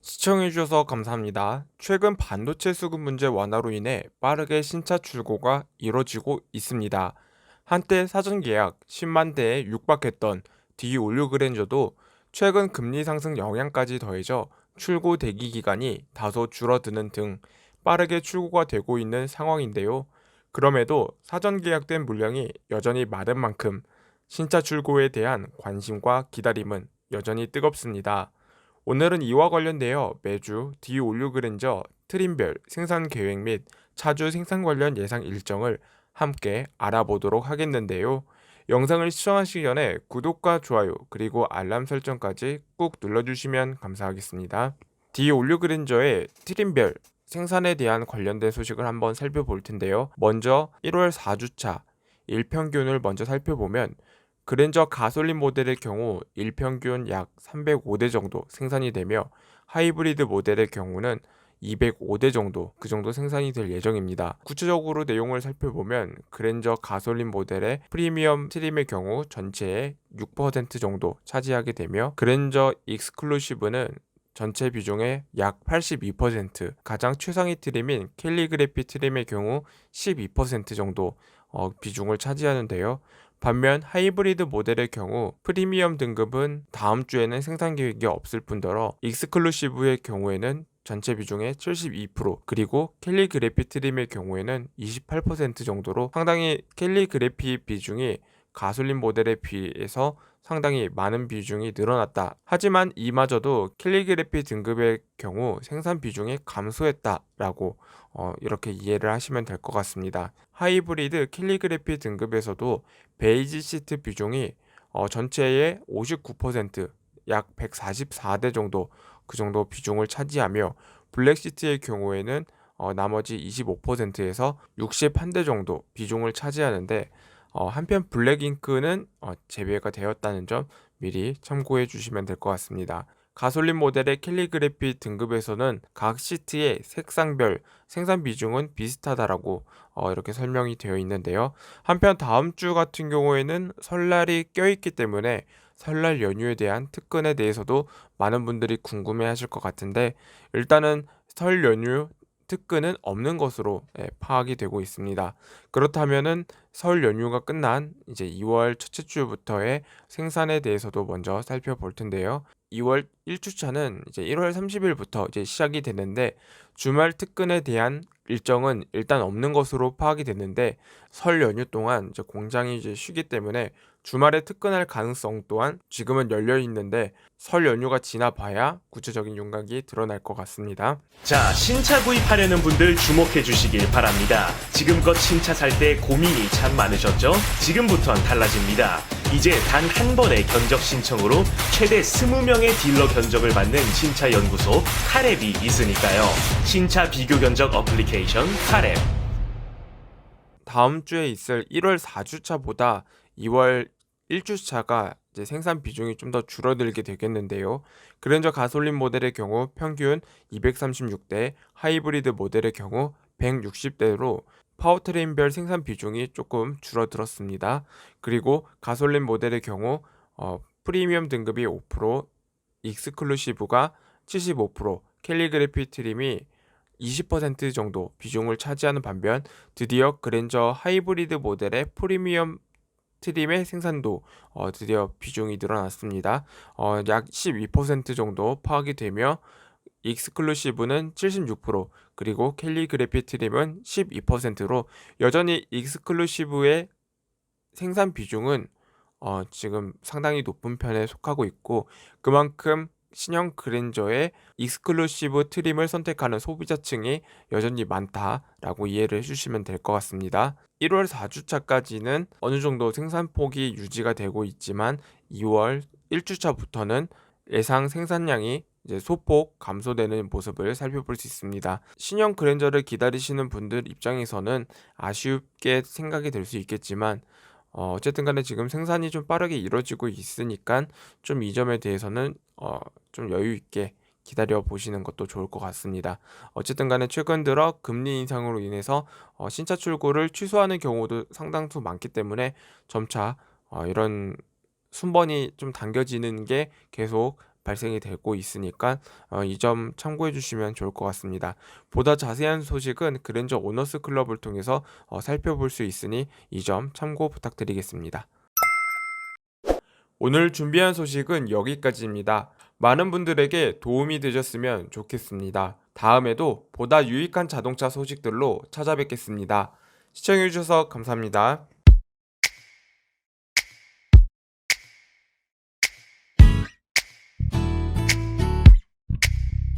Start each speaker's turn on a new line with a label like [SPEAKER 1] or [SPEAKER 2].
[SPEAKER 1] 시청해주셔서 감사합니다. 최근 반도체 수급 문제 완화로 인해 빠르게 신차 출고가 이뤄지고 있습니다. 한때 사전 계약 10만 대에 육박했던 D56 그랜저도 최근 금리 상승 영향까지 더해져 출고 대기 기간이 다소 줄어드는 등 빠르게 출고가 되고 있는 상황인데요. 그럼에도 사전 계약된 물량이 여전히 많은 만큼 신차 출고에 대한 관심과 기다림은 여전히 뜨겁습니다. 오늘은 이와 관련되어 매주 D56 그랜저 트림별 생산 계획 및 차주 생산 관련 예상 일정을 함께 알아보도록 하겠는데요. 영상을 시청하시기 전에 구독과 좋아요 그리고 알람 설정까지 꾹 눌러주시면 감사하겠습니다. D56 그랜저의 트림별 생산에 대한 관련된 소식을 한번 살펴볼 텐데요. 먼저 1월 4주차 일평균을 먼저 살펴보면 그랜저 가솔린 모델의 경우 일평균 약 305대 정도 생산이 되며 하이브리드 모델의 경우는 205대 정도 그 정도 생산이 될 예정입니다. 구체적으로 내용을 살펴보면 그랜저 가솔린 모델의 프리미엄 트림의 경우 전체의 6% 정도 차지하게 되며 그랜저 익스클루시브는 전체 비중의 약 82%, 가장 최상위 트림인 캘리그래피 트림의 경우 12% 정도 비중을 차지하는데요. 반면 하이브리드 모델의 경우 프리미엄 등급은 다음 주에는 생산 계획이 없을 뿐더러 익스클루시브의 경우에는 전체 비중의 72%, 그리고 캘리그래피 트림의 경우에는 28% 정도로 상당히 캘리그래피 비중이 가솔린 모델에 비해서 상당히 많은 비중이 늘어났다. 하지만 이마저도 캘리그래피 등급의 경우 생산 비중이 감소했다라고 이렇게 이해를 하시면 될 것 같습니다. 하이브리드 캘리그래피 등급에서도 베이지 시트 비중이 전체의 59%, 약 144대 정도 그 정도 비중을 차지하며 블랙 시트의 경우에는 나머지 25%에서 61대 정도 비중을 차지하는데 한편 블랙잉크는 재배가 되었다는 점 미리 참고해 주시면 될 것 같습니다. 가솔린 모델의 캘리그래피 등급에서는 각 시트의 색상별 생산 비중은 비슷하다라고 이렇게 설명이 되어 있는데요. 한편 다음 주 같은 경우에는 설날이 껴있기 때문에 설날 연휴에 대한 특근에 대해서도 많은 분들이 궁금해 하실 것 같은데 일단은 설 연휴 특근은 없는 것으로 파악이 되고 있습니다. 그렇다면은 설 연휴가 끝난 이제 2월 첫째 주부터의 생산에 대해서도 먼저 살펴볼 텐데요. 2월 1주차는 이제 1월 30일부터 이제 시작이 되는데 주말 특근에 대한 일정은 일단 없는 것으로 파악이 됐는데 설 연휴 동안 이제 공장이 이제 쉬기 때문에 주말에 특근할 가능성 또한 지금은 열려 있는데 설 연휴가 지나 봐야 구체적인 윤곽이 드러날 것 같습니다.
[SPEAKER 2] 자, 신차 구입하려는 분들 주목해 주시길 바랍니다. 지금껏 신차 살 때 고민이 참 많으셨죠? 지금부턴 달라집니다. 이제 단 한 번의 견적 신청으로 최대 20명의 딜러 견적을 받는 신차 연구소 카랩이 있으니까요. 신차 비교 견적 어플리케이션 카랩.
[SPEAKER 1] 다음 주에 있을 1월 4주차보다 2월 1주차가 이제 생산 비중이 좀 더 줄어들게 되겠는데요. 그랜저 가솔린 모델의 경우 평균 236대, 하이브리드 모델의 경우 160대로 파워트레인별 생산 비중이 조금 줄어들었습니다. 그리고 가솔린 모델의 경우 프리미엄 등급이 5%, 익스클루시브가 75%, 캘리그래피 트림이 20% 정도 비중을 차지하는 반면 드디어 그랜저 하이브리드 모델의 프리미엄 트림의 생산도 드디어 비중이 늘어났습니다. 약 12% 정도 파악이 되며 익스클루시브는 76%, 그리고 캘리그래피 트림은 12%로 여전히 익스클루시브의 생산 비중은 지금 상당히 높은 편에 속하고 있고 그만큼 신형 그랜저의 익스클루시브 트림을 선택하는 소비자층이 여전히 많다라고 이해를 해주시면 될 것 같습니다. 1월 4주차까지는 어느 정도 생산폭이 유지가 되고 있지만 2월 1주차부터는 예상 생산량이 이제 소폭 감소되는 모습을 살펴볼 수 있습니다. 신형 그랜저를 기다리시는 분들 입장에서는 아쉽게 생각이 될 수 있겠지만 어쨌든 간에 지금 생산이 좀 빠르게 이루어지고 있으니까 좀 이 점에 대해서는 좀 여유 있게 기다려 보시는 것도 좋을 것 같습니다. 어쨌든 간에 최근 들어 금리 인상으로 인해서 신차 출고를 취소하는 경우도 상당수 많기 때문에 점차 이런 순번이 좀 당겨지는 게 계속 발생이 되고 있으니까 이 점 참고해 주시면 좋을 것 같습니다. 보다 자세한 소식은 그랜저 오너스 클럽을 통해서 살펴볼 수 있으니 이 점 참고 부탁드리겠습니다. 오늘 준비한 소식은 여기까지입니다. 많은 분들에게 도움이 되셨으면 좋겠습니다. 다음에도 보다 유익한 자동차 소식들로 찾아뵙겠습니다. 시청해주셔서 감사합니다.